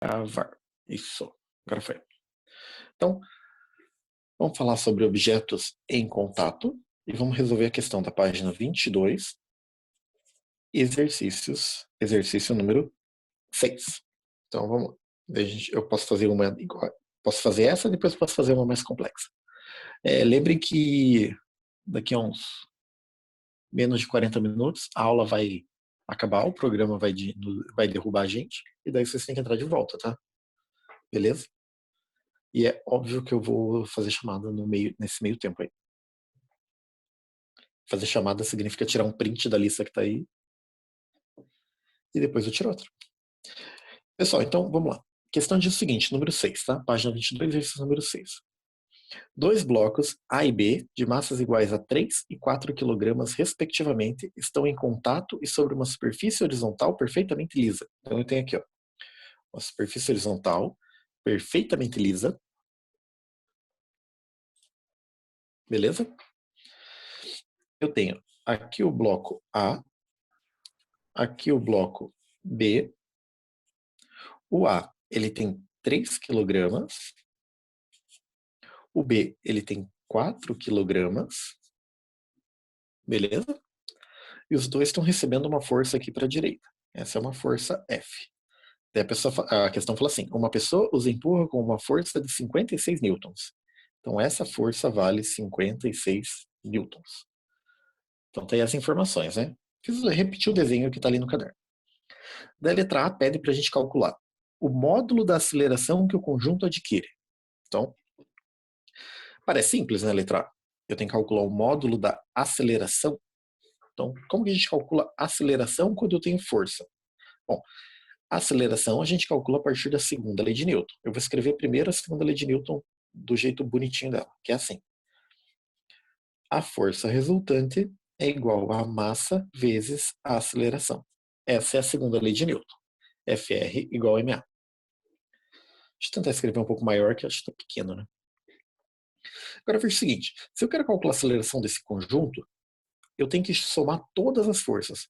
Gravar. Isso. Agora foi. Então, vamos falar sobre objetos em contato e vamos resolver a questão da página 22, exercício número 6. Então, vamos lá. Eu posso fazer uma igual. Posso fazer essa, depois posso fazer uma mais complexa. Lembrem que daqui a uns menos de 40 minutos a aula vai acabar, o programa vai derrubar a gente, e daí vocês têm que entrar de volta, tá? Beleza? E é óbvio que eu vou fazer chamada nesse meio tempo aí. Fazer chamada significa tirar um print da lista que tá aí e depois eu tiro outra. Pessoal, então vamos lá. Questão diz o seguinte, número 6, tá? Página 22, exercício número 6. Dois blocos A e B, de massas iguais a 3 e 4 kg, respectivamente, estão em contato e sobre uma superfície horizontal perfeitamente lisa. Então eu tenho aqui, ó, uma superfície horizontal perfeitamente lisa. Beleza? Eu tenho aqui o bloco A, aqui o bloco B. O A, ele tem 3 kg. O B, ele tem 4 kg. Beleza? E os dois estão recebendo uma força aqui para a direita. Essa é uma força F. Daí a questão fala assim, uma pessoa os empurra com uma força de 56 newtons. Então essa força vale 56 newtons. Então tem as informações, né? Preciso repetir o desenho que está ali no caderno. Da letra A pede para a gente calcular o módulo da aceleração que o conjunto adquire. Então, parece simples, né, letra A? Eu tenho que calcular o módulo da aceleração. Então, como que a gente calcula aceleração quando eu tenho força? Bom, a aceleração a gente calcula a partir da segunda lei de Newton. Eu vou escrever primeiro a segunda lei de Newton do jeito bonitinho dela, que é assim. A força resultante é igual à massa vezes a aceleração. Essa é a segunda lei de Newton. FR igual a MA. Deixa eu tentar escrever um pouco maior, que acho que está pequeno, né? Agora veja o seguinte, se eu quero calcular a aceleração desse conjunto, eu tenho que somar todas as forças.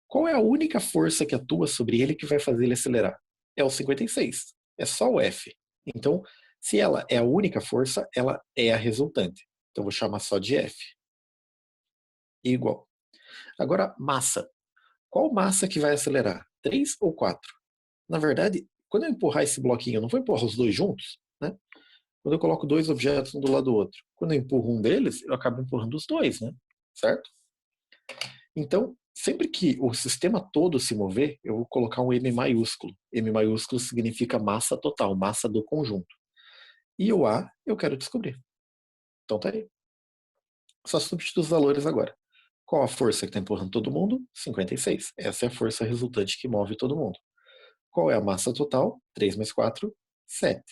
Qual é a única força que atua sobre ele que vai fazer ele acelerar? É o 56. É só o F. Então, se ela é a única força, ela é a resultante. Então, vou chamar só de F. Igual. Agora, massa. Qual massa que vai acelerar? 3 ou 4? Na verdade, quando eu empurrar esse bloquinho, eu não vou empurrar os dois juntos, né? Quando eu coloco dois objetos um do lado do outro, quando eu empurro um deles, eu acabo empurrando os dois, né? Certo? Então, sempre que o sistema todo se mover, eu vou colocar um M maiúsculo. M maiúsculo significa massa total, massa do conjunto. E o A eu quero descobrir. Então tá aí. Só substituir os valores agora. Qual a força que está empurrando todo mundo? 56. Essa é a força resultante que move todo mundo. Qual é a massa total? 3 mais 4, 7.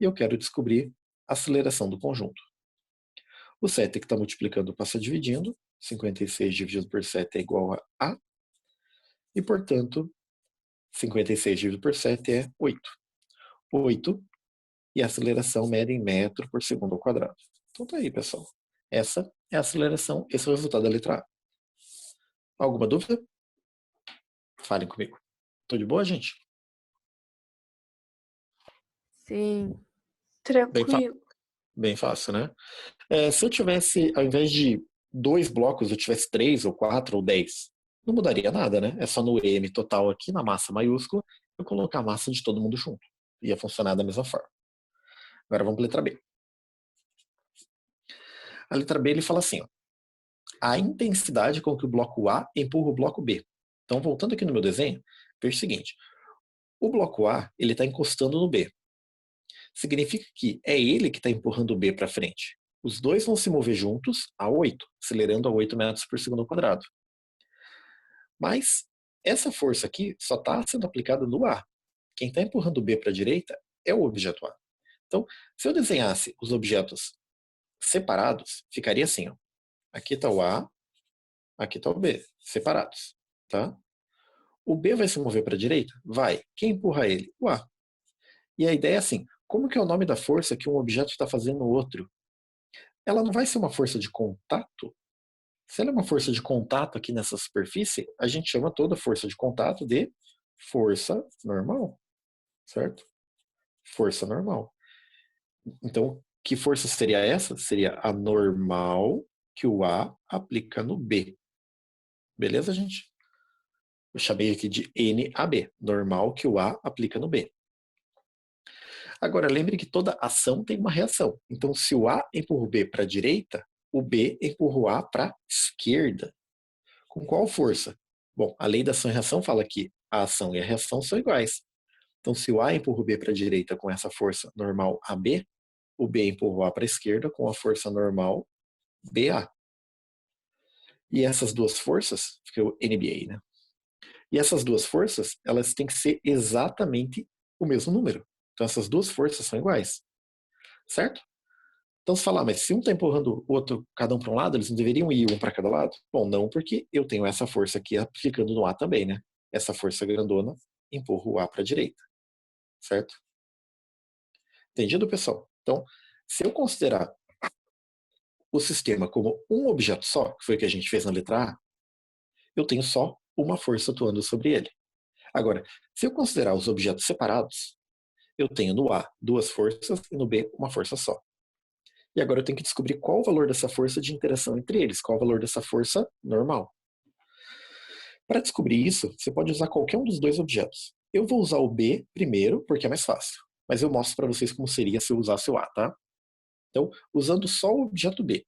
E eu quero descobrir a aceleração do conjunto. O 7 que está multiplicando passa dividindo. 56 dividido por 7 é igual a A. E, portanto, 56 dividido por 7 é 8. 8 e a aceleração mede em metro por segundo ao quadrado. Então tá aí, pessoal. Essa é a aceleração, esse é o resultado da letra A. Alguma dúvida? Falem comigo. Tô de boa, gente? Sim, Bem, tranquilo. bem fácil, né? Se eu tivesse, ao invés de 2 blocos, eu tivesse 3 ou 4 ou 10, não mudaria nada, né? É só no M total aqui, na massa maiúscula, eu colocar a massa de todo mundo junto. Ia funcionar da mesma forma. Agora vamos para a letra B. A letra B ele fala assim, ó, a intensidade com que o bloco A empurra o bloco B. Então, voltando aqui no meu desenho, veja o seguinte, o bloco A ele está encostando no B. Significa que é ele que está empurrando o B para frente. Os dois vão se mover juntos a 8, acelerando a 8 metros por segundo ao quadrado. Mas essa força aqui só está sendo aplicada no A. Quem está empurrando o B para a direita é o objeto A. Então, se eu desenhasse os objetos separados, ficaria assim, ó. Aqui está o A, aqui está o B, separados, tá? O B vai se mover para a direita? Vai. Quem empurra ele? O A. E a ideia é assim, como que é o nome da força que um objeto está fazendo no outro? Ela não vai ser uma força de contato? Se ela é uma força de contato aqui nessa superfície, a gente chama toda força de contato de força normal, certo? Força normal. Então, que força seria essa? Seria a normal que o A aplica no B. Beleza, gente? Eu chamei aqui de NAB, normal que o A aplica no B. Agora, lembre que toda ação tem uma reação. Então, se o A empurra o B para a direita, o B empurra o A para a esquerda. Com qual força? Bom, a lei da ação e reação fala que a ação e a reação são iguais. Então, se o A empurra o B para a direita com essa força normal AB, o B empurra o A para a esquerda com a força normal BA. E essas duas forças, fica o NBA, né? E essas duas forças, elas têm que ser exatamente o mesmo número. Então, essas duas forças são iguais, certo? Então, se falar, mas se um está empurrando o outro, cada um para um lado, eles não deveriam ir um para cada lado? Bom, não, porque eu tenho essa força aqui aplicando no A também, né? Essa força grandona empurra o A para a direita, certo? Entendido, pessoal? Então, se eu considerar o sistema como um objeto só, que foi o que a gente fez na letra A, eu tenho só uma força atuando sobre ele. Agora, se eu considerar os objetos separados, eu tenho no A duas forças e no B uma força só. E agora eu tenho que descobrir qual o valor dessa força de interação entre eles, qual o valor dessa força normal. Para descobrir isso, você pode usar qualquer um dos dois objetos. Eu vou usar o B primeiro, porque é mais fácil. Mas eu mostro para vocês como seria se eu usasse o A, tá? Então, usando só o objeto B,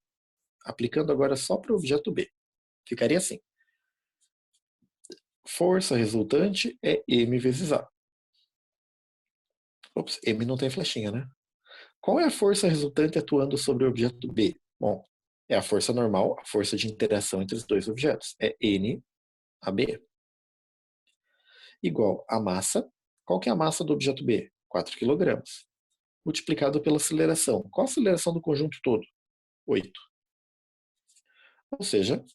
aplicando agora só para o objeto B, ficaria assim. Força resultante é M vezes A. Ops, M não tem flechinha, né? Qual é a força resultante atuando sobre o objeto B? Bom, é a força normal, a força de interação entre os dois objetos. É N a B. Igual a massa. Qual que é a massa do objeto B? 4 kg. Multiplicado pela aceleração. Qual a aceleração do conjunto todo? 8. Ou seja,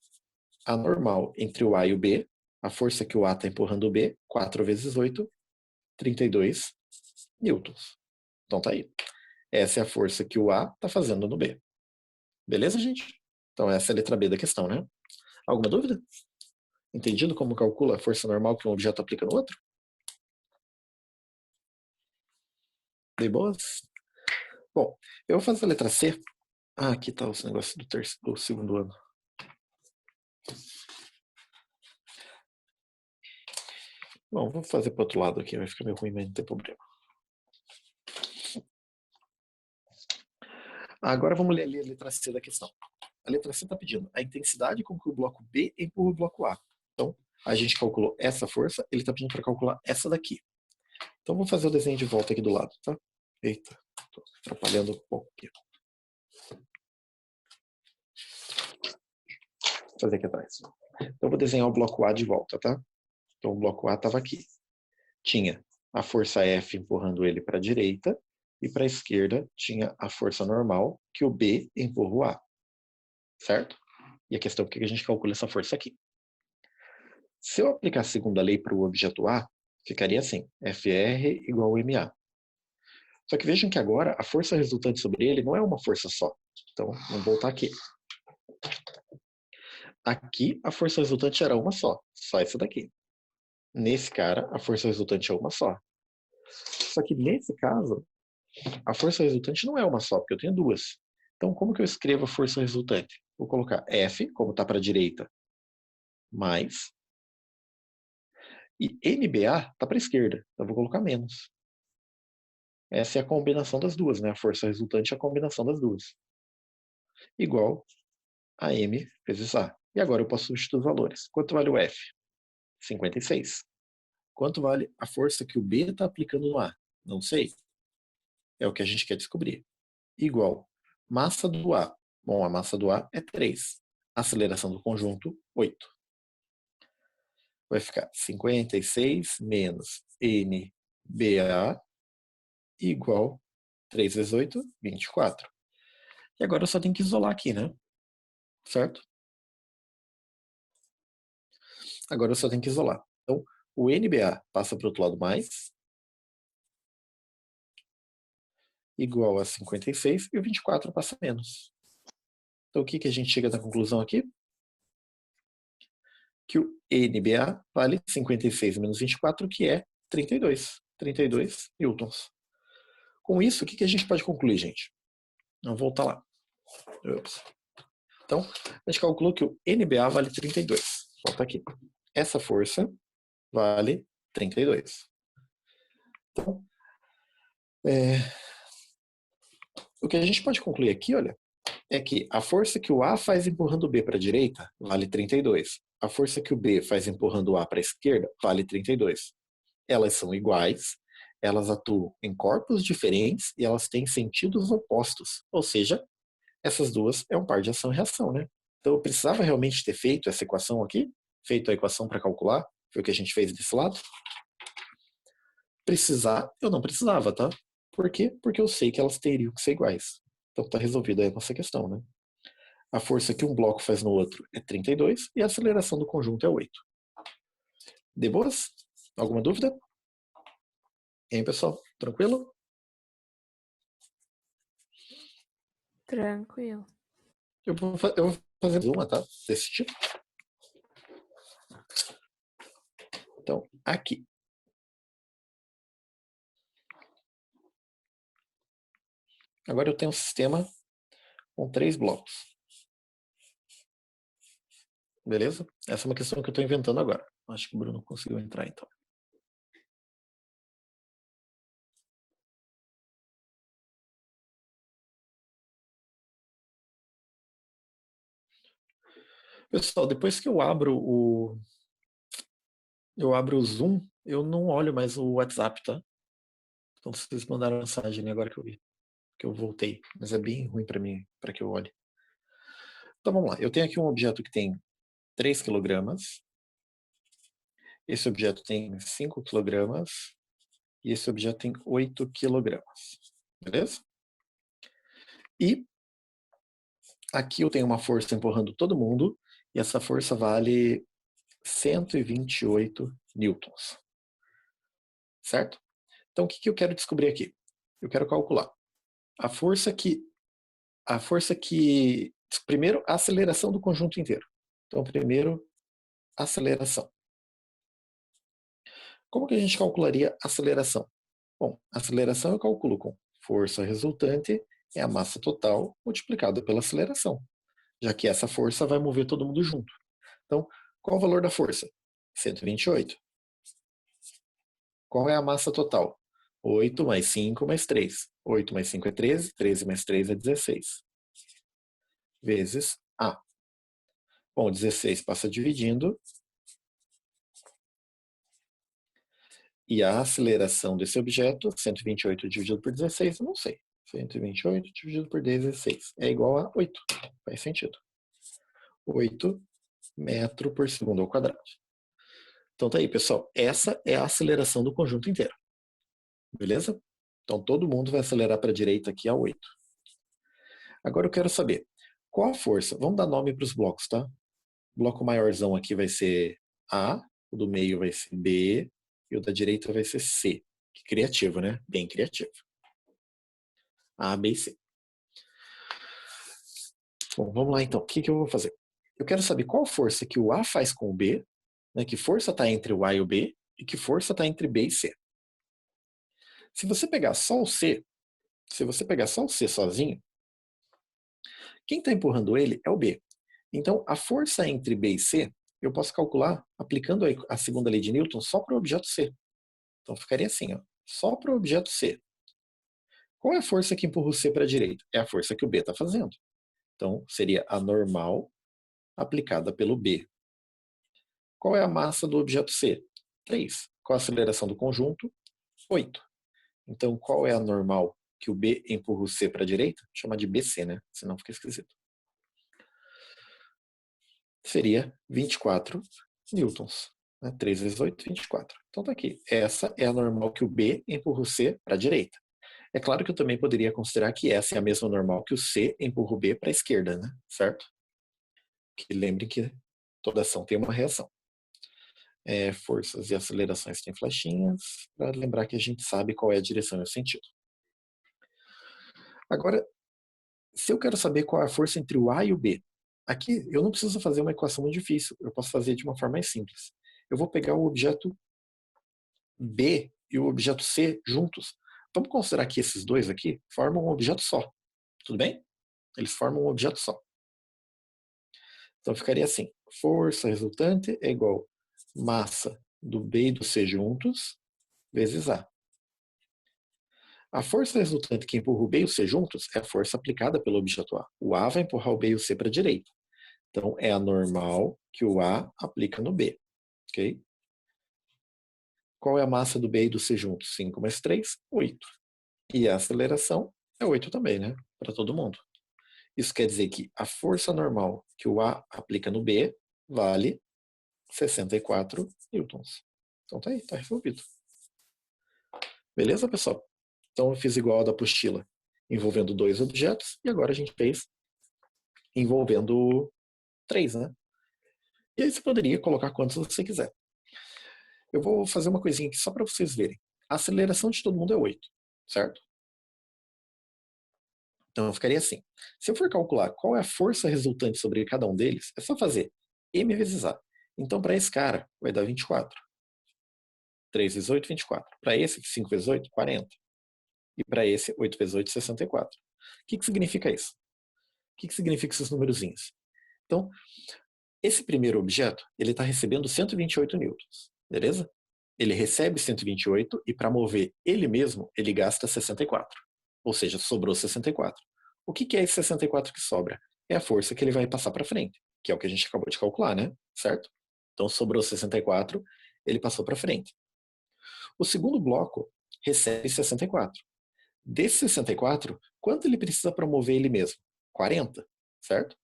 a normal entre o A e o B, a força que o A está empurrando o B, 4 vezes 8, 32 newtons. Então tá aí. Essa é a força que o A está fazendo no B. Beleza, gente? Então essa é a letra B da questão, né? Alguma dúvida? Entendido como calcula a força normal que um objeto aplica no outro? De boas? Bom, eu vou fazer a letra C. Ah, aqui tá os negócios do segundo ano. Bom, vou fazer para o outro lado aqui, vai ficar meio ruim, mas não tem problema. Agora vamos ler ali a letra C da questão. A letra C está pedindo a intensidade com que o bloco B empurra o bloco A. Então, a gente calculou essa força, ele está pedindo para calcular essa daqui. Então, vou fazer o desenho de volta aqui do lado, tá? Eita, estou atrapalhando um pouco aqui. Vou fazer aqui atrás. Então, vou desenhar o bloco A de volta, tá? Então, o bloco A estava aqui. Tinha a força F empurrando ele para a direita e para a esquerda tinha a força normal que o B empurra o A. Certo? E a questão é que a gente calcula essa força aqui. Se eu aplicar a segunda lei para o objeto A, ficaria assim, FR igual a MA. Só que vejam que agora a força resultante sobre ele não é uma força só. Então, vamos voltar aqui. Aqui, a força resultante era uma só essa daqui. Nesse cara, a força resultante é uma só. Só que nesse caso, a força resultante não é uma só, porque eu tenho duas. Então, como que eu escrevo a força resultante? Vou colocar F, como está para a direita, mais. E NBA está para a esquerda, então eu vou colocar menos. Essa é a combinação das duas, né? A força resultante é a combinação das duas. Igual a M vezes A. E agora eu posso substituir os valores. Quanto vale o F? 56. Quanto vale a força que o B está aplicando no A? Não sei. É o que a gente quer descobrir. Igual massa do A. Bom, a massa do A é 3. Aceleração do conjunto, 8. Vai ficar 56 menos NBA igual 3 vezes 8, 24. E agora eu só tenho que isolar aqui, né? Certo? Agora eu só tenho que isolar. Então, o NBA passa para o outro lado mais, igual a 56, e o 24 passa menos. Então, o que a gente chega na conclusão aqui? Que o NBA vale 56 menos 24, que é 32. 32 newtons. Com isso, o que a gente pode concluir, gente? Vamos voltar lá. Ups. Então, a gente calculou que o NBA vale 32. Volta aqui. Essa força vale 32. Então, o que a gente pode concluir aqui, olha, é que a força que o A faz empurrando o B para a direita vale 32. A força que o B faz empurrando o A para a esquerda vale 32. Elas são iguais, elas atuam em corpos diferentes e elas têm sentidos opostos. Ou seja, essas duas é um par de ação e reação, né? Então eu precisava realmente ter feito essa equação aqui, feito a equação para calcular, foi o que a gente fez desse lado. Precisar, eu não precisava, tá? Por quê? Porque eu sei que elas teriam que ser iguais. Então está resolvida aí a nossa questão, né? A força que um bloco faz no outro é 32 e a aceleração do conjunto é 8. De boas? Alguma dúvida? E aí, pessoal? Tranquilo? Tranquilo. Eu vou fazer uma, tá? Desse tipo. Então, aqui. Agora eu tenho um sistema com 3 blocos. Beleza? Essa é uma questão que eu estou inventando agora. Acho que o Bruno conseguiu entrar, então. Pessoal, depois que eu abro o Zoom, eu não olho mais o WhatsApp, tá? Então vocês mandaram mensagem agora que eu vi, que eu voltei, mas é bem ruim para mim, para que eu olhe. Então vamos lá, eu tenho aqui um objeto que tem 3 quilogramas, esse objeto tem 5 quilogramas e esse objeto tem 8 quilogramas, beleza? E aqui eu tenho uma força empurrando todo mundo e essa força vale 128 newtons, certo? Então o que eu quero descobrir aqui? Eu quero calcular a força que primeiro, a aceleração do conjunto inteiro. Então, primeiro, aceleração. Como que a gente calcularia a aceleração? Bom, a aceleração eu calculo com força resultante é a massa total multiplicada pela aceleração, já que essa força vai mover todo mundo junto. Então, qual o valor da força? 128. Qual é a massa total? 8 mais 5 mais 3. 8 mais 5 é 13, 13 mais 3 é 16. Vezes A. Bom, 16 passa dividindo. E a aceleração desse objeto, 128 dividido por 16, eu não sei. 128 dividido por 16 é igual a 8. Faz sentido. 8 metros por segundo ao quadrado. Então tá aí, pessoal. Essa é a aceleração do conjunto inteiro. Beleza? Então todo mundo vai acelerar para a direita aqui a 8. Agora eu quero saber qual a força. Vamos dar nome para os blocos, tá? O bloco maiorzão aqui vai ser A, o do meio vai ser B e o da direita vai ser C. Que criativo, né? Bem criativo. A, B e C. Bom, vamos lá então. O que eu vou fazer? Eu quero saber qual força que o A faz com o B, né? Que força está entre o A e o B e que força está entre B e C. Se você pegar só o C, se você pegar só o C sozinho, quem está empurrando ele é o B. Então, a força entre B e C, eu posso calcular aplicando a segunda lei de Newton só para o objeto C. Então, ficaria assim, ó, só para o objeto C. Qual é a força que empurra o C para a direita? É a força que o B está fazendo. Então, seria a normal aplicada pelo B. Qual é a massa do objeto C? 3. Qual a aceleração do conjunto? 8. Então, qual é a normal que o B empurra o C para a direita? Chama de BC, né? Senão fica esquisito. Seria 24 newtons. 3 vezes 8, 24. Então tá aqui. Essa é a normal que o B empurra o C para a direita. É claro que eu também poderia considerar que essa é a mesma normal que o C empurra o B para a esquerda, né? Certo? Que lembrem que toda ação tem uma reação. Forças e acelerações têm flechinhas, para lembrar que a gente sabe qual é a direção e o sentido. Agora, se eu quero saber qual é a força entre o A e o B, aqui eu não preciso fazer uma equação muito difícil, eu posso fazer de uma forma mais simples. Eu vou pegar o objeto B e o objeto C juntos, vamos considerar que esses dois aqui formam um objeto só. Tudo bem? Eles formam um objeto só. Então ficaria assim, força resultante é igual massa do B e do C juntos vezes A. A força resultante que empurra o B e o C juntos é a força aplicada pelo objeto A. O A vai empurrar o B e o C para a direita. Então é a normal que o A aplica no B. Ok? Qual é a massa do B e do C juntos? 5 mais 3, 8. E a aceleração é 8 também, né? Para todo mundo. Isso quer dizer que a força normal que o A aplica no B vale 64 newtons. Então tá aí, tá resolvido. Beleza, pessoal? Então eu fiz igual a da apostila, envolvendo 2 objetos, e agora a gente fez envolvendo 3, né? E aí você poderia colocar quantos você quiser. Eu vou fazer uma coisinha aqui só para vocês verem. A aceleração de todo mundo é 8, certo? Então eu ficaria assim. Se eu for calcular qual é a força resultante sobre cada um deles, é só fazer m vezes a. Então para esse cara vai dar 24. 3 vezes 8, 24. Para esse, 5 vezes 8, 40. E para esse, 8 vezes 8, 64. O que significa isso? O que significa esses numerozinhos? Então, esse primeiro objeto, ele está recebendo 128 newtons, beleza? Ele recebe 128 e para mover ele mesmo, ele gasta 64. Ou seja, sobrou 64. O que é esse 64 que sobra? É a força que ele vai passar para frente, que é o que a gente acabou de calcular, né? Certo? Então, sobrou 64, ele passou para frente. O segundo bloco recebe 64. Desse 64, quanto ele precisa para mover ele mesmo? 40, certo?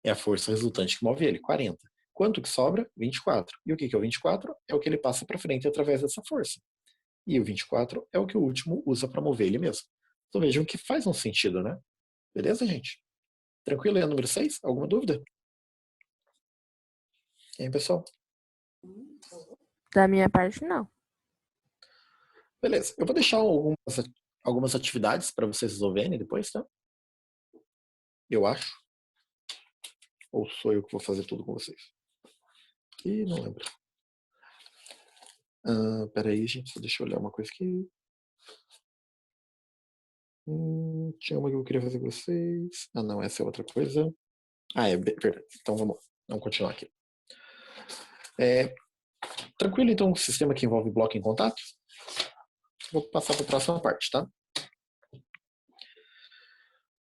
É a força resultante que move ele, 40. Quanto que sobra? 24. E o que é o 24? É o que ele passa para frente através dessa força. E o 24 é o que o último usa para mover ele mesmo. Então vejam que faz um sentido, né? Beleza, gente? Tranquilo? É o número 6? Alguma dúvida? E aí, pessoal? Da minha parte, não. Beleza. Eu vou deixar algumas atividades para vocês resolverem depois, tá? Eu acho. Ou sou eu que vou fazer tudo com vocês? Ih, não lembro. Peraí, gente. Só deixa eu olhar uma coisa aqui. Tinha uma que eu queria fazer com vocês. Ah, não. Essa é outra coisa. Ah, é verdade. Então vamos lá. Vamos continuar aqui. Tranquilo, então, o sistema que envolve bloco em contato? Vou passar para a próxima parte, tá?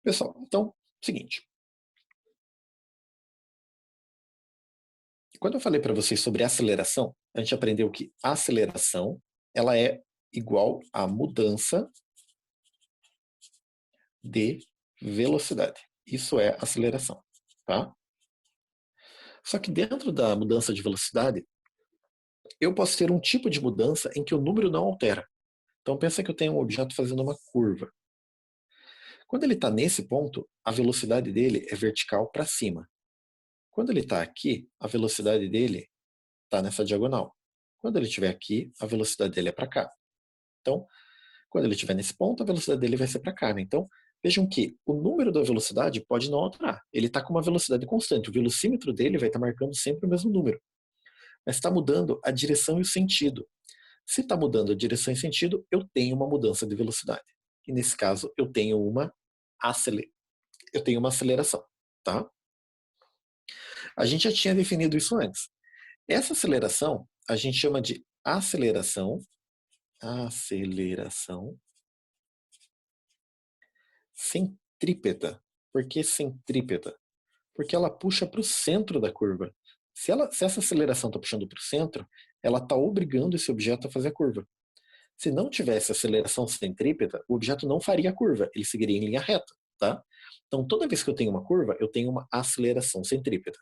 Pessoal, então, seguinte. Quando eu falei para vocês sobre aceleração, a gente aprendeu que a aceleração ela é igual à mudança de velocidade. Isso é aceleração, tá? Só que dentro da mudança de velocidade, eu posso ter um tipo de mudança em que o número não altera. Então pensa que eu tenho um objeto fazendo uma curva. Quando ele está nesse ponto, a velocidade dele é vertical para cima. Quando ele está aqui, a velocidade dele está nessa diagonal. Quando ele estiver aqui, a velocidade dele é para cá. Então, quando ele estiver nesse ponto, a velocidade dele vai ser para cá. Né? Então, vejam que o número da velocidade pode não alterar. Ele está com uma velocidade constante. O velocímetro dele vai estar marcando sempre o mesmo número. Mas está mudando a direção e o sentido. Se está mudando a direção e sentido, eu tenho uma mudança de velocidade. E nesse caso, eu tenho uma aceleração. Tá? A gente já tinha definido isso antes. Essa aceleração, a gente chama de aceleração centrípeta. Por que centrípeta? Porque ela puxa para o centro da curva. Se essa aceleração está puxando para o centro, ela está obrigando esse objeto a fazer a curva. Se não tivesse aceleração centrípeta, o objeto não faria a curva, ele seguiria em linha reta. Tá? Então, toda vez que eu tenho uma curva, eu tenho uma aceleração centrípeta.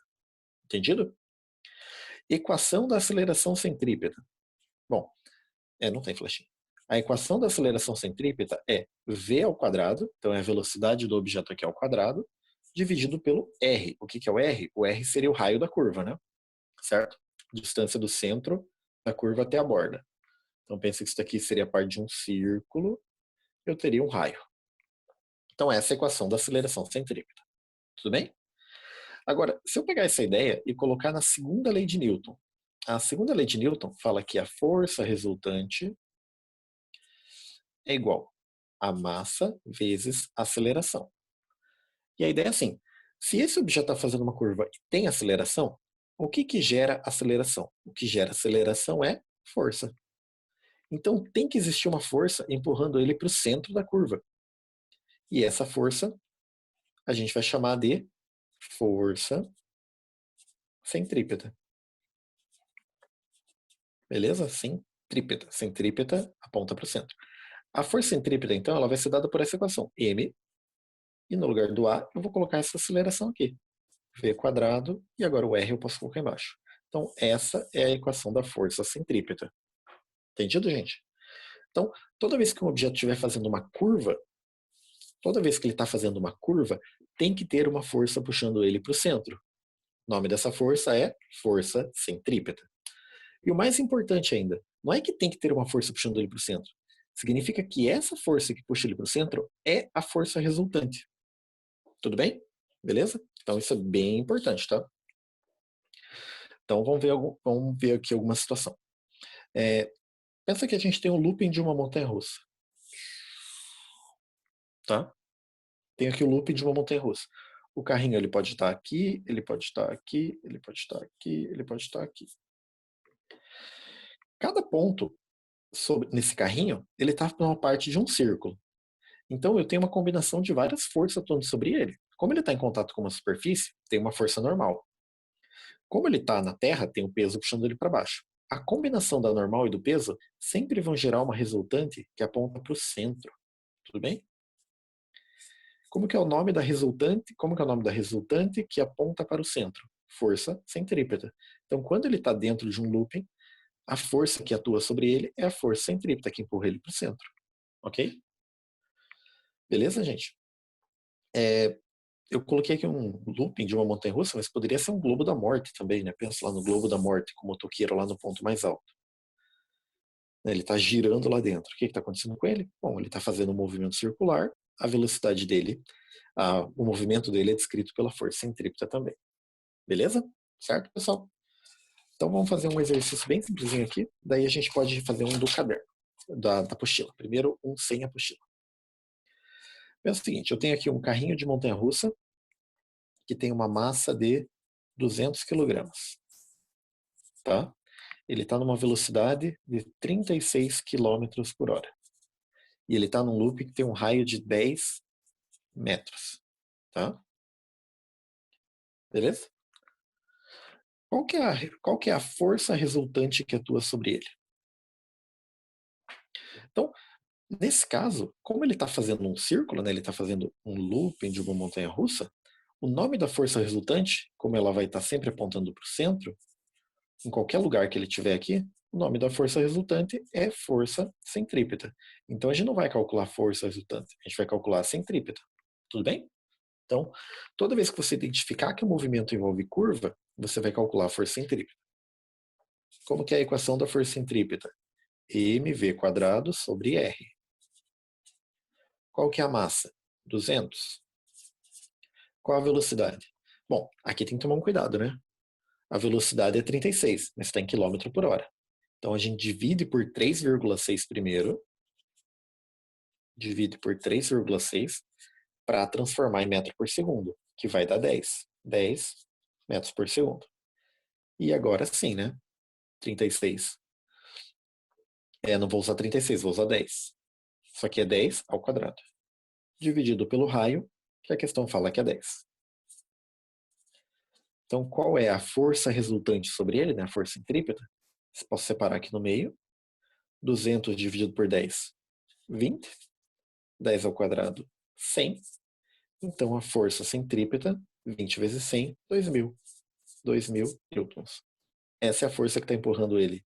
Entendido? Equação da aceleração centrípeta. Bom, não tem flechinha. A equação da aceleração centrípeta é v ao quadrado, então é a velocidade do objeto aqui ao quadrado, dividido pelo r. O que é o r? O r seria o raio da curva, né? Certo? Distância do centro da curva até a borda. Então pense que isso aqui seria a parte de um círculo, eu teria um raio. Então essa é a equação da aceleração centrípeta. Tudo bem? Agora, se eu pegar essa ideia e colocar na segunda lei de Newton, A segunda lei de Newton fala que a força resultante é igual a massa vezes aceleração. E a ideia é assim, se esse objeto está fazendo uma curva e tem aceleração, o que gera aceleração? O que gera aceleração é força. Então tem que existir uma força empurrando ele para o centro da curva. E essa força a gente vai chamar de força centrípeta. Beleza? Centrípeta. Centrípeta aponta para o centro. A força centrípeta, então, ela vai ser dada por essa equação. M, e no lugar do A, eu vou colocar essa aceleração aqui. V quadrado, e agora o R eu posso colocar embaixo. Então, essa é a equação da força centrípeta. Entendido, gente? Então, toda vez que um objeto estiver fazendo uma curva, toda vez que ele está fazendo uma curva, tem que ter uma força puxando ele para o centro. O nome dessa força é força centrípeta. E o mais importante ainda, não é que tem que ter uma força puxando ele para o centro. Significa que essa força que puxa ele para o centro é a força resultante. Tudo bem? Beleza? Então isso é bem importante, tá? Então vamos ver aqui alguma situação. Pensa que a gente tem um looping de uma montanha-russa. Tá? Tem aqui o looping de uma montanha-russa. O carrinho ele pode estar aqui, ele pode estar aqui, ele pode estar aqui, ele pode estar aqui. Cada ponto nesse carrinho, ele está numa parte de um círculo. Então eu tenho uma combinação de várias forças atuando sobre ele. Como ele está em contato com uma superfície, tem uma força normal. Como ele está na Terra, tem um peso puxando ele para baixo. A combinação da normal e do peso sempre vão gerar uma resultante que aponta para o centro. Tudo bem? Como que é o nome da resultante? Como que é o nome da resultante que aponta para o centro? Força centrípeta. Então, quando ele está dentro de um looping, a força que atua sobre ele é a força centrípeta que empurra ele para o centro. Ok? Beleza, gente? Eu coloquei aqui um looping de uma montanha-russa, mas poderia ser um globo da morte também, né? Pensa lá no globo da morte, com o motoqueiro lá no ponto mais alto. Ele está girando lá dentro. O que está acontecendo com ele? Bom, ele está fazendo um movimento circular, a velocidade dele, o movimento dele é descrito pela força centrípeta também. Beleza? Certo, pessoal? Então vamos fazer um exercício bem simplesinho aqui, daí a gente pode fazer um do caderno, da apostila. Primeiro, um sem apostila. Pensa o seguinte, eu tenho aqui um carrinho de montanha-russa que tem uma massa de 200 quilogramas. Tá? Ele está numa velocidade de 36 quilômetros por hora. E ele está num loop que tem um raio de 10 metros. Tá? Beleza? Qual que é a força resultante que atua sobre ele? Então, nesse caso, como ele está fazendo um círculo, né, ele está fazendo um looping de uma montanha-russa, o nome da força resultante, como ela vai estar sempre apontando para o centro, em qualquer lugar que ele estiver aqui, o nome da força resultante é força centrípeta. Então a gente não vai calcular a força resultante, a gente vai calcular a centrípeta. Tudo bem? Então, toda vez que você identificar que o movimento envolve curva, você vai calcular a força centrípeta. Como que é a equação da força centrípeta? mv quadrado sobre r. Qual que é a massa? 200. Qual a velocidade? Bom, aqui tem que tomar um cuidado, né? A velocidade é 36, mas está em quilômetro por hora. Então a gente divide por 3,6 primeiro, divide por 3,6 para transformar em metro por segundo, que vai dar 10. 10 metros por segundo. E agora sim, né? 36. Não vou usar 36, vou usar 10. Isso aqui é 10 ao quadrado. Dividido pelo raio, que a questão fala que é 10. Então, qual é a força resultante sobre ele, né? A força centrípeta? Posso separar aqui no meio. 200 dividido por 10, 20. 10 ao quadrado, 100. Então, a força centrípeta, 20 vezes 100, 2.000. 2.000 newtons. Essa é a força que está empurrando ele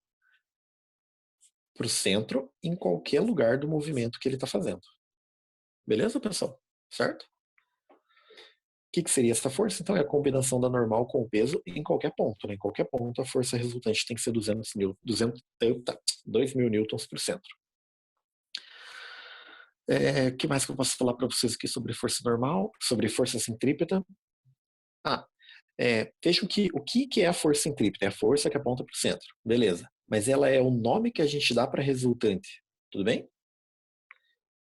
para o centro, em qualquer lugar do movimento que ele está fazendo. Beleza, pessoal? Certo? O que seria essa força? Então, é a combinação da normal com o peso em qualquer ponto. Né? Em qualquer ponto, a força resultante tem que ser 2.000 newtons por centro. O que mais que eu posso falar para vocês aqui sobre força normal, sobre força centrípeta? Vejam que o que é a força centrípeta? É a força que aponta para o centro. Beleza. Mas ela é o nome que a gente dá para a resultante. Tudo bem?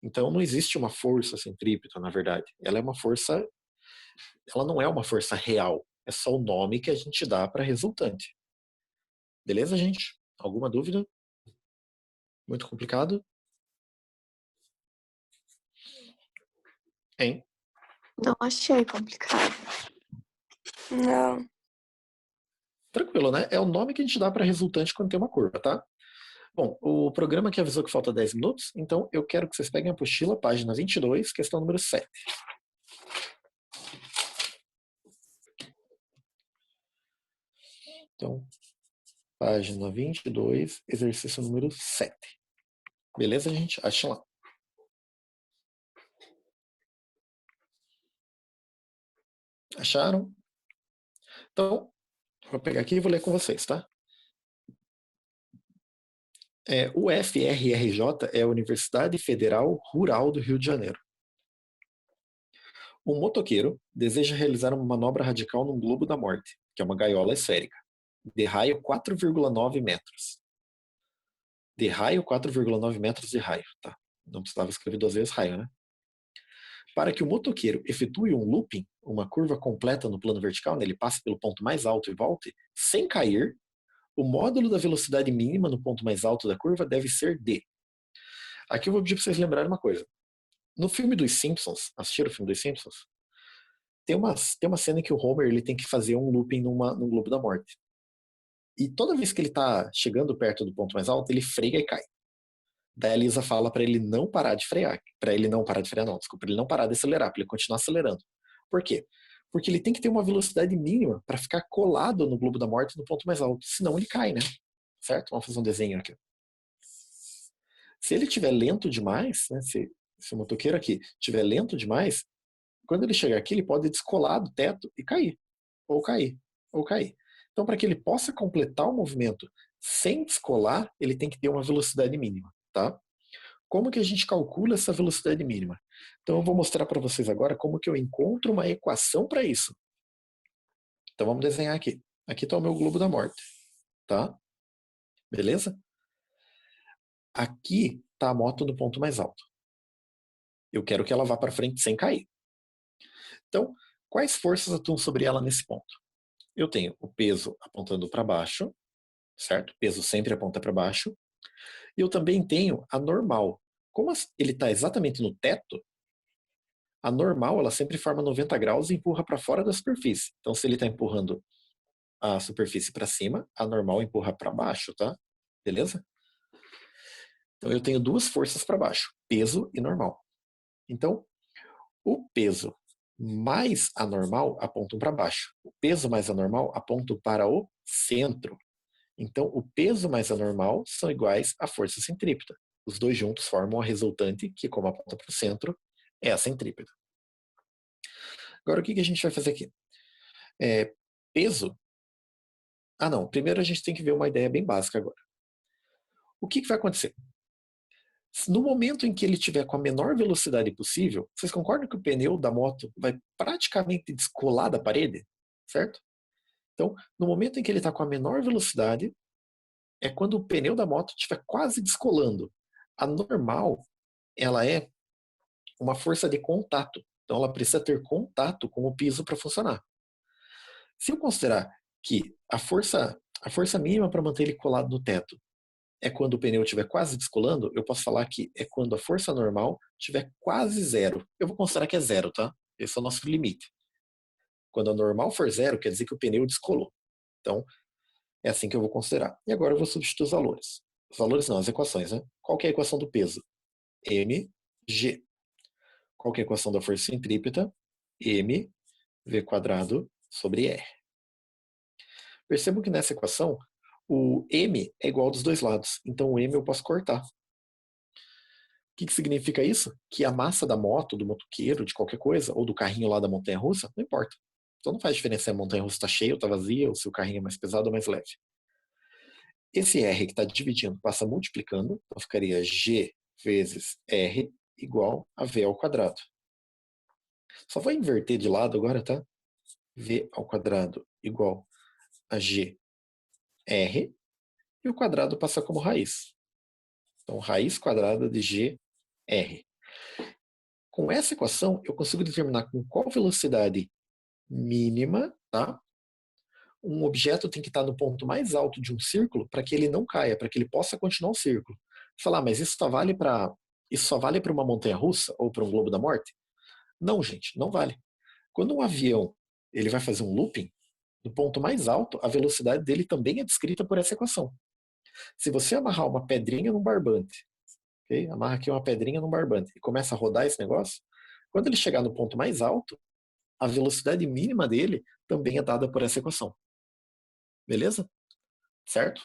Então não existe uma força centrípeta, na verdade. Ela é uma força. Ela não é uma força real. É só o nome que a gente dá para a resultante. Beleza, gente? Alguma dúvida? Muito complicado? Hein? Não achei complicado. Não. Tranquilo, né? É o nome que a gente dá para a resultante quando tem uma curva, tá? Bom, o programa que avisou que falta 10 minutos, então eu quero que vocês peguem a apostila, página 22, questão número 7. Então, página 22, exercício número 7. Beleza, gente? Achem lá. Acharam? Então, vou pegar aqui e vou ler com vocês, tá? O FRRJ é a Universidade Federal Rural do Rio de Janeiro. Um motoqueiro deseja realizar uma manobra radical num globo da morte, que é uma gaiola esférica, de raio 4,9 metros. De raio, 4,9 metros de raio, tá? Não precisava escrever 2 vezes raio, né? Para que o motoqueiro efetue um looping, uma curva completa no plano vertical, né, ele passe pelo ponto mais alto e volte, sem cair, o módulo da velocidade mínima no ponto mais alto da curva deve ser d. Aqui eu vou pedir para vocês lembrarem uma coisa. No filme dos Simpsons, assistiram o filme dos Simpsons? Tem uma cena em que o Homer ele tem que fazer um looping num globo da morte. E toda vez que ele está chegando perto do ponto mais alto, ele freia e cai. Daí a Lisa fala para ele não parar de frear. Para ele não parar de frear, não, desculpa. Ele não parar de acelerar, para ele continuar acelerando. Por quê? Porque ele tem que ter uma velocidade mínima para ficar colado no globo da morte no ponto mais alto. Senão ele cai, né? Certo? Vamos fazer um desenho aqui. Se ele estiver lento demais, né? Se o motoqueiro aqui estiver lento demais, quando ele chegar aqui, ele pode descolar do teto e cair. Ou cair. Ou cair. Então, para que ele possa completar o movimento sem descolar, ele tem que ter uma velocidade mínima, tá? Como que a gente calcula essa velocidade mínima? Então eu vou mostrar para vocês agora como que eu encontro uma equação para isso. Então vamos desenhar aqui. Aqui está o meu globo da morte, tá? Beleza? Aqui está a moto no ponto mais alto. Eu quero que ela vá para frente sem cair. Então, quais forças atuam sobre ela nesse ponto? Eu tenho o peso apontando para baixo, certo? O peso sempre aponta para baixo. E eu também tenho a normal. Como ele está exatamente no teto, a normal ela sempre forma 90 graus e empurra para fora da superfície. Então, se ele está empurrando a superfície para cima, a normal empurra para baixo, tá? Beleza? Então, eu tenho duas forças para baixo, peso e normal. Então, o peso mais a normal apontam para baixo. O peso mais a normal apontam para o centro. Então, o peso mais a normal são iguais à força centrípeta. Os dois juntos formam a resultante, que, como aponta para o centro, é a centrípeta. Agora, o que a gente vai fazer aqui? Peso. Ah, não. Primeiro a gente tem que ver uma ideia bem básica agora. O que vai acontecer? No momento em que ele estiver com a menor velocidade possível, vocês concordam que o pneu da moto vai praticamente descolar da parede? Certo? Então, no momento em que ele está com a menor velocidade, é quando o pneu da moto estiver quase descolando. A normal, ela é uma força de contato. Então, ela precisa ter contato com o piso para funcionar. Se eu considerar que a força mínima para manter ele colado no teto é quando o pneu estiver quase descolando, eu posso falar que é quando a força normal estiver quase zero. Eu vou considerar que é zero, tá? Esse é o nosso limite. Quando a normal for zero, quer dizer que o pneu descolou. Então, é assim que eu vou considerar. E agora eu vou substituir os valores. Os valores não, as equações, né? Qual que é a equação do peso? mg. Qual que é a equação da força centrípeta? mv² sobre r. Percebam que nessa equação, o m é igual dos dois lados. Então, o m eu posso cortar. O que significa isso? Que a massa da moto, do motoqueiro, de qualquer coisa, ou do carrinho lá da montanha-russa, não importa. Então não faz diferença se a montanha-russa está cheia ou está vazia, ou se o carrinho é mais pesado ou mais leve. Esse R que está dividindo passa multiplicando, então ficaria G vezes R igual a V ao quadrado. Só vou inverter de lado agora, tá? V ao quadrado igual a GR, e o quadrado passa como raiz. Então, raiz quadrada de GR. Com essa equação, eu consigo determinar com qual velocidade mínima, tá? Um objeto tem que estar no ponto mais alto de um círculo para que ele não caia, para que ele possa continuar o círculo. Falar, mas isso só vale para uma montanha-russa ou para um globo da morte? Não, gente, não vale. Quando um avião ele vai fazer um looping, no ponto mais alto, a velocidade dele também é descrita por essa equação. Se você amarrar uma pedrinha num barbante, okay? Amarra aqui uma pedrinha num barbante e começa a rodar esse negócio, quando ele chegar no ponto mais alto, a velocidade mínima dele também é dada por essa equação. Beleza? Certo?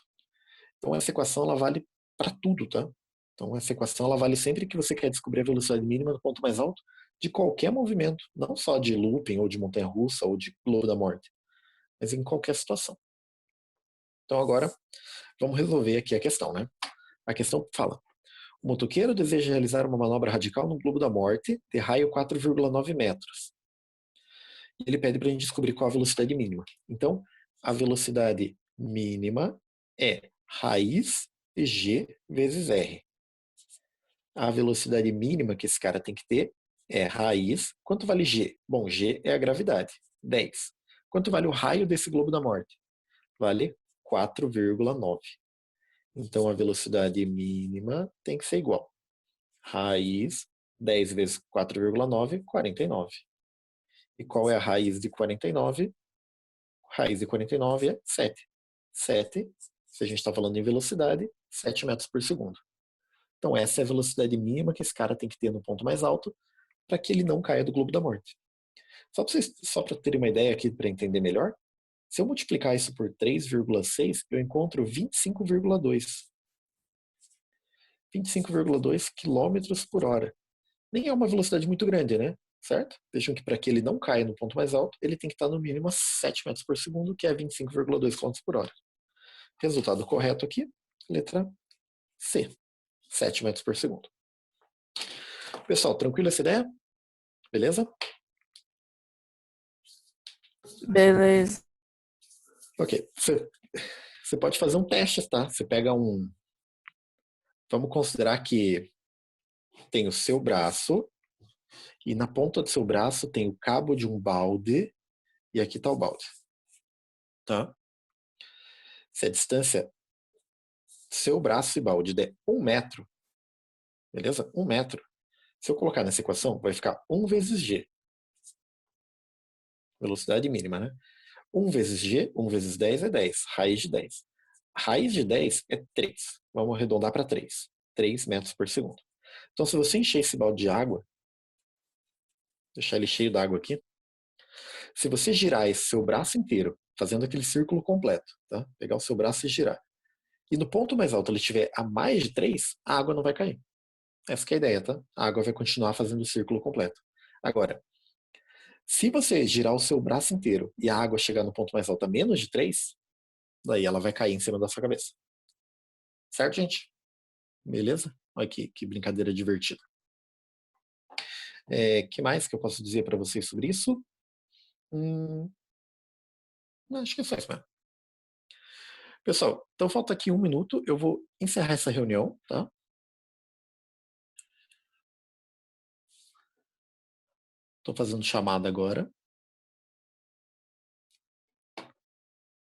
Então essa equação ela vale para tudo, tá? Então essa equação ela vale sempre que você quer descobrir a velocidade mínima do ponto mais alto de qualquer movimento, não só de looping ou de montanha-russa ou de globo da morte, mas em qualquer situação. Então agora vamos resolver aqui a questão, né? A questão fala: o motoqueiro deseja realizar uma manobra radical no globo da morte de raio 4,9 metros. E ele pede para a gente descobrir qual a velocidade mínima. Então, a velocidade mínima é raiz de G vezes R. A velocidade mínima que esse cara tem que ter é raiz. Quanto vale G? Bom, G é a gravidade, 10. Quanto vale o raio desse globo da morte? Vale 4,9. Então, a velocidade mínima tem que ser igual. Raiz, 10 vezes 4,9, 49. E qual é a raiz de 49? Raiz de 49 é 7. 7, se a gente está falando em velocidade, 7 metros por segundo. Então essa é a velocidade mínima que esse cara tem que ter no ponto mais alto para que ele não caia do globo da morte. Só para terem uma ideia aqui, para entender melhor, se eu multiplicar isso por 3,6, eu encontro 25,2. 25,2 km por hora. Nem é uma velocidade muito grande, né? Certo? Vejam que para que ele não caia no ponto mais alto, ele tem que estar no mínimo a 7 metros por segundo, que é 25,2 km por hora. Resultado correto aqui, letra C, 7 metros por segundo. Pessoal, tranquilo essa ideia? Beleza? Beleza. Ok. Você pode fazer um teste, tá? Você pega um... Vamos considerar que tem o seu braço e na ponta do seu braço tem o cabo de um balde e aqui está o balde. Tá? Se a distância seu braço e balde der 1 metro, beleza? 1 metro. Se eu colocar nessa equação, vai ficar 1 vezes G. Velocidade mínima, né? 1 vezes G, 1 vezes 10 é 10. Raiz de 10. Raiz de 10 é 3. Vamos arredondar para 3. 3 metros por segundo. Então, se você encher esse balde de água, deixar ele cheio d'água aqui, se você girar esse seu braço inteiro, fazendo aquele círculo completo, tá? Pegar o seu braço e girar, e no ponto mais alto ele estiver a mais de 3, a água não vai cair. Essa que é a ideia, tá? A água vai continuar fazendo o círculo completo. Agora, se você girar o seu braço inteiro e a água chegar no ponto mais alto a menos de 3, daí ela vai cair em cima da sua cabeça. Certo, gente? Beleza? Olha que brincadeira divertida. Que mais que eu posso dizer para vocês sobre isso? Acho que é só isso mesmo. Pessoal, então falta aqui 1 minuto. Eu vou encerrar essa reunião, tá? Estou fazendo chamada agora.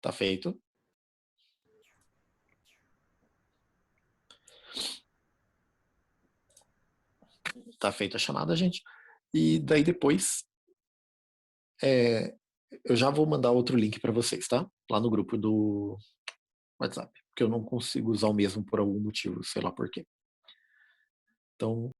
Tá feito. Tá feita a chamada, gente. E daí depois eu já vou mandar outro link para vocês, tá? Lá no grupo do WhatsApp. Porque eu não consigo usar o mesmo por algum motivo, sei lá por quê. Então,